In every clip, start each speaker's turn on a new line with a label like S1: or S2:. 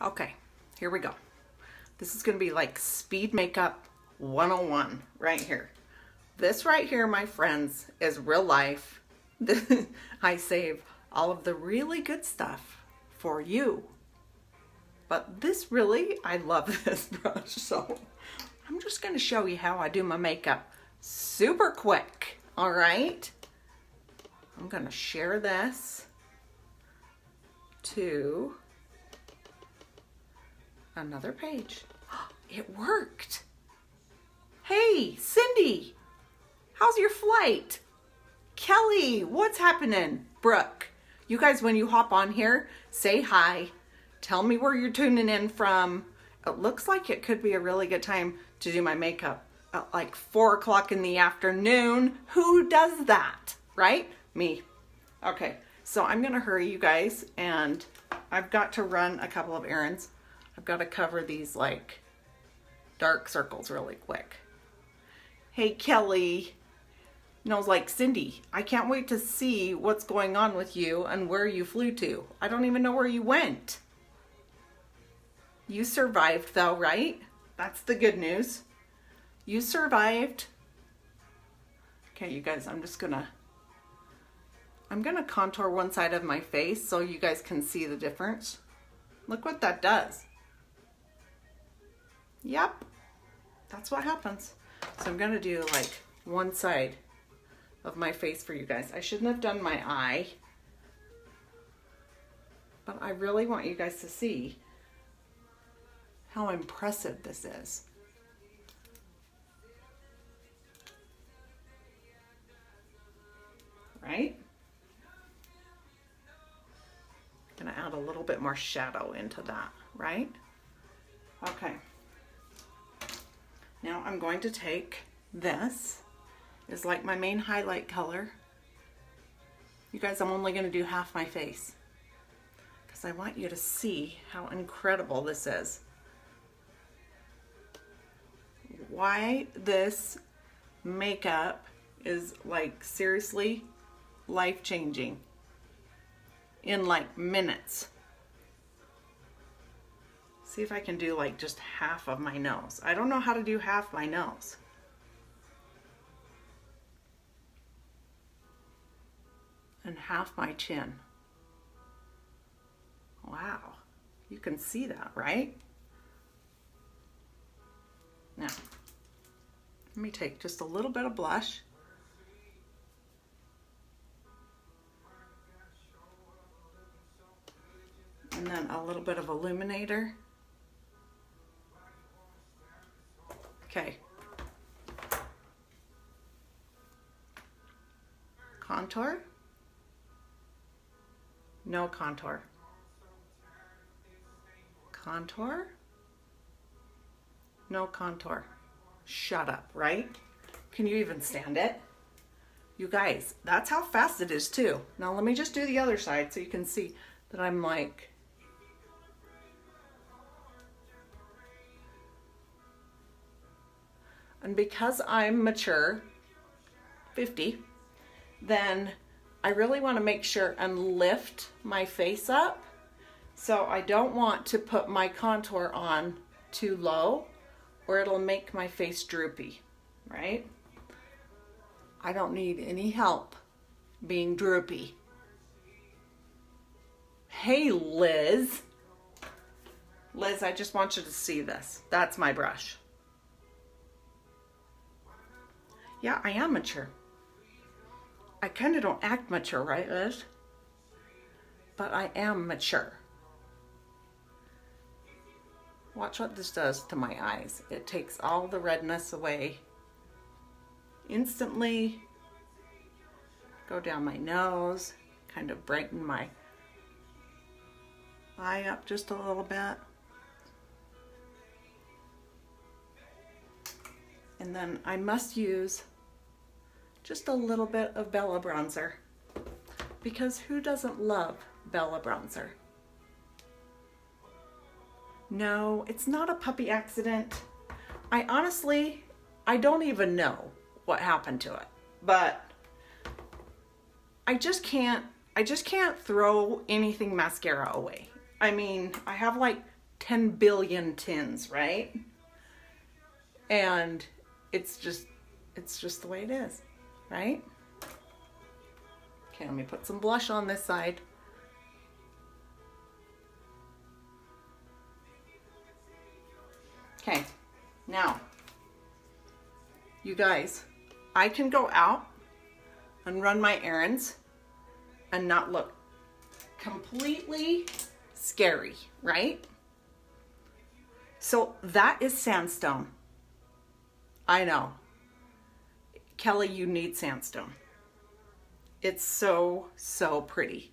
S1: Okay, here we go. This is going to be like speed makeup 101 right here. This right here, my friends, is real life. I save all of the really good stuff for you. But this really, I love this brush. So I'm just going to show you how I do my makeup super quick. All right. I'm going to share this to another page. It worked. Hey, Cindy, how's your flight? Kelly, what's happening? Brooke, you guys, when you hop on here, say hi. Tell me where you're tuning in from. It looks like it could be a really good time to do my makeup at like 4 o'clock in the afternoon. Who does that, right? Me. Okay, so I'm gonna hurry, you guys, and I've got to run a couple of errands. I've got to cover these like dark circles really quick. Hey, Kelly. Knows like Cindy, I can't wait to see what's going on with you and where you flew to. I don't even know where you went. You survived though, right? That's the good news. You survived. Okay, you guys, I'm gonna contour one side of my face so you guys can see the difference. Look what that does. Yep, that's what happens. So I'm gonna do like one side of my face for you guys. I shouldn't have done my eye, but I really want you guys to see how impressive this is. Right? Gonna add a little bit more shadow into that, right? Okay. Now I'm going to take this. Is like my main highlight color. You guys, I'm only going to do half my face because I want you to see how incredible this is. Why this makeup is like seriously life-changing in like minutes. See if I can do like just half of my nose. I don't know how to do half my nose. And half my chin. Wow, you can see that, right? Now, let me take just a little bit of blush. And then a little bit of illuminator. Okay. Contour. No contour. Contour. No contour. Shut up, right? Can you even stand it? You guys, that's how fast it is too. Now let me just do the other side so you can see that I'm like, and because I'm mature, 50, then I really want to make sure and lift my face up. So I don't want to put my contour on too low or it'll make my face droopy, right? I don't need any help being droopy. Hey, Liz. Liz, I just want you to see this. That's my brush. Yeah, I am mature. I kind of don't act mature, right, Liz? But I am mature. Watch what this does to my eyes. It takes all the redness away instantly. Go down my nose, kind of brighten my eye up just a little bit. And then I must use just a little bit of Bella bronzer, because who doesn't love Bella bronzer? No, it's not a puppy accident. I honestly don't even know what happened to it, but I just can't throw anything mascara away. I mean, I have like 10 billion tins, right? And it's just the way it is, right? Okay, let me put some blush on this side. Okay, now, you guys, I can go out and run my errands and not look completely scary, right? So that is sandstone. I know. Kelly, you need sandstone. It's so, so pretty.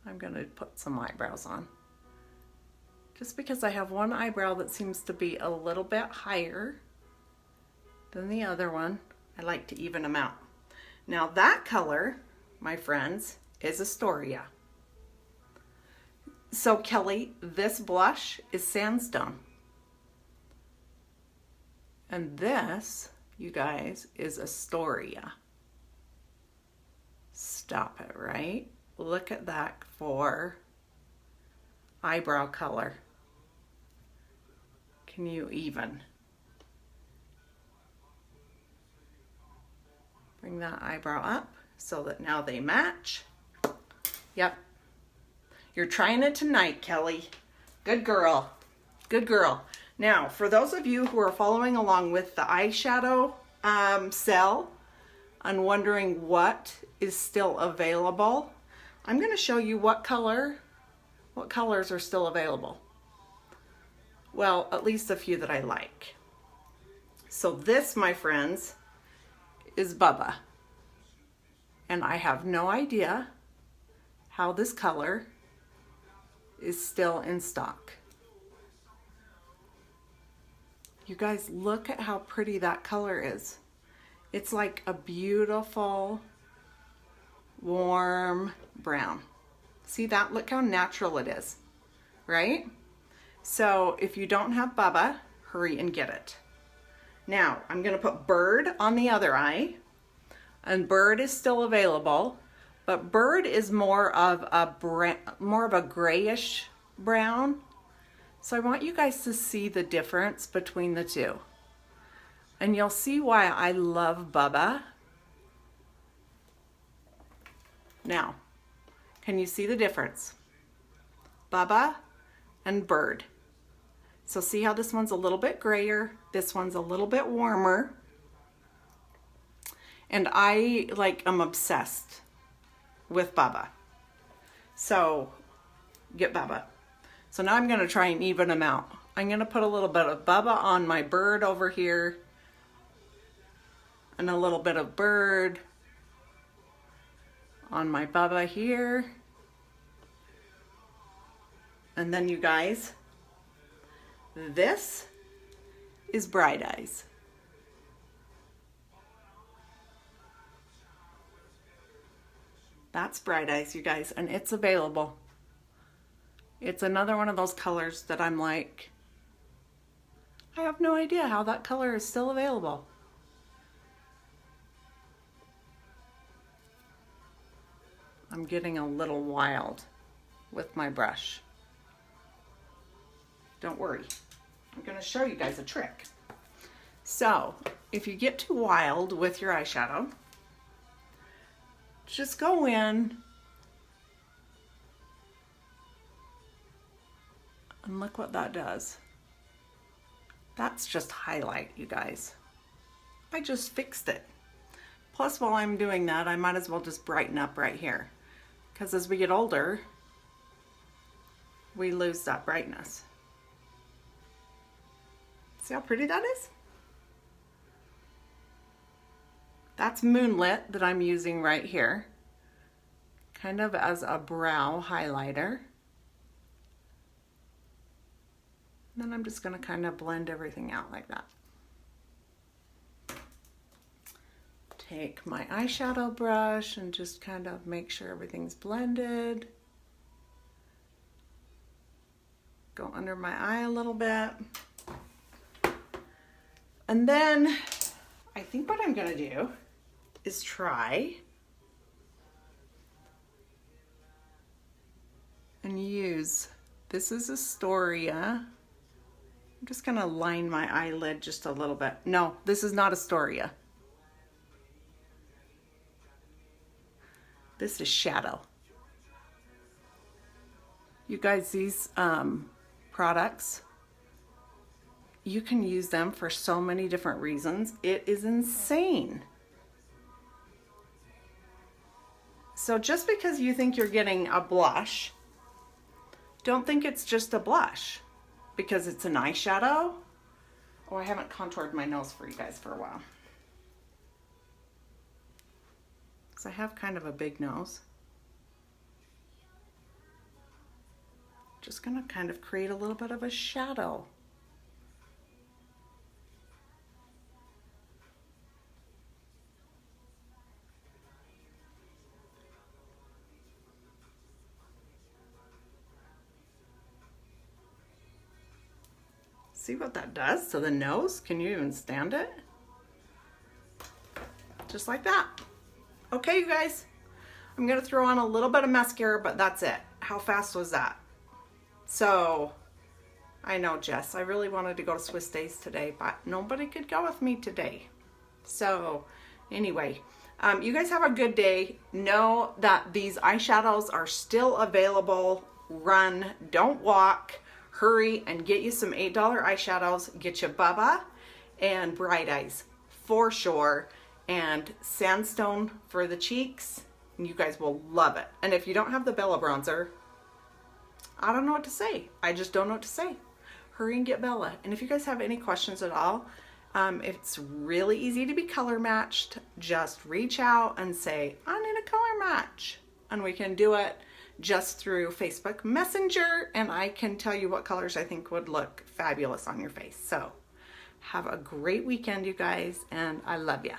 S1: I'm gonna put some eyebrows on. Just because I have one eyebrow that seems to be a little bit higher than the other one, I like to even them out. Now that color, my friends, is Astoria. So Kelly, this blush is sandstone. And this, you guys, is Astoria. Stop it, right? Look at that for eyebrow color. Can you even? Bring that eyebrow up so that now they match. Yep. You're trying it tonight, Kelly. Good girl. Good girl. Now, for those of you who are following along with the eyeshadow sale and wondering what is still available, I'm going to show you what colors are still available. Well, at least a few that I like. So this, my friends, is Bubba. And I have no idea how this color is still in stock. You guys, look at how pretty that color is. It's like a beautiful, warm brown. See that? Look how natural it is, right? So if you don't have Bubba, hurry and get it. Now, I'm gonna put Bird on the other eye, and Bird is still available, but Bird is more of a grayish brown. So I want you guys to see the difference between the two. And you'll see why I love Bubba. Now, can you see the difference? Bubba and Bird. So see how this one's a little bit grayer, this one's a little bit warmer. And I'm obsessed with Bubba. So get Bubba. So now I'm gonna try and even them out. I'm gonna put a little bit of Bubba on my Bird over here and a little bit of Bird on my Bubba here. And then you guys, this is Bright Eyes. That's Bright Eyes, you guys, and it's available. It's another one of those colors that I'm like, I have no idea how that color is still available. I'm getting a little wild with my brush. Don't worry, I'm gonna show you guys a trick. So, if you get too wild with your eyeshadow, just go in and look what that does. That's just highlight, you guys. I just fixed it. Plus, while I'm doing that, I might as well just brighten up right here. Because as we get older, we lose that brightness. See how pretty that is? That's Moonlit that I'm using right here, kind of as a brow highlighter. And then I'm just gonna kind of blend everything out like that. Take my eyeshadow brush and just kind of make sure everything's blended. Go under my eye a little bit. And then I think what I'm gonna do is try and use This is Astoria. I'm just gonna line my eyelid just a little bit. No, this is not Astoria. This is Shadow. You guys, these products, you can use them for so many different reasons. It is insane. So just because you think you're getting a blush, don't think it's just a blush because it's an eyeshadow. Oh, I haven't contoured my nose for you guys for a while. Because I have kind of a big nose. Just gonna kind of create a little bit of a shadow. See what that does to the nose? Can you even stand it? Just like that. Okay, you guys. I'm gonna throw on a little bit of mascara, but that's it. How fast was that? So, I know, Jess, I really wanted to go to Swiss Days today, but nobody could go with me today. So, anyway, you guys have a good day. Know that these eyeshadows are still available. Run, don't walk. Hurry and get you some $8 eyeshadows. Get you Bubba and Bright Eyes for sure. And Sandstone for the cheeks. You guys will love it. And if you don't have the Bella bronzer, I don't know what to say. I just don't know what to say. Hurry and get Bella. And if you guys have any questions at all, it's really easy to be color matched. Just reach out and say, I need a color match. And we can do it just through Facebook Messenger, and I can tell you what colors I think would look fabulous on your face. So have a great weekend, you guys, and I love ya.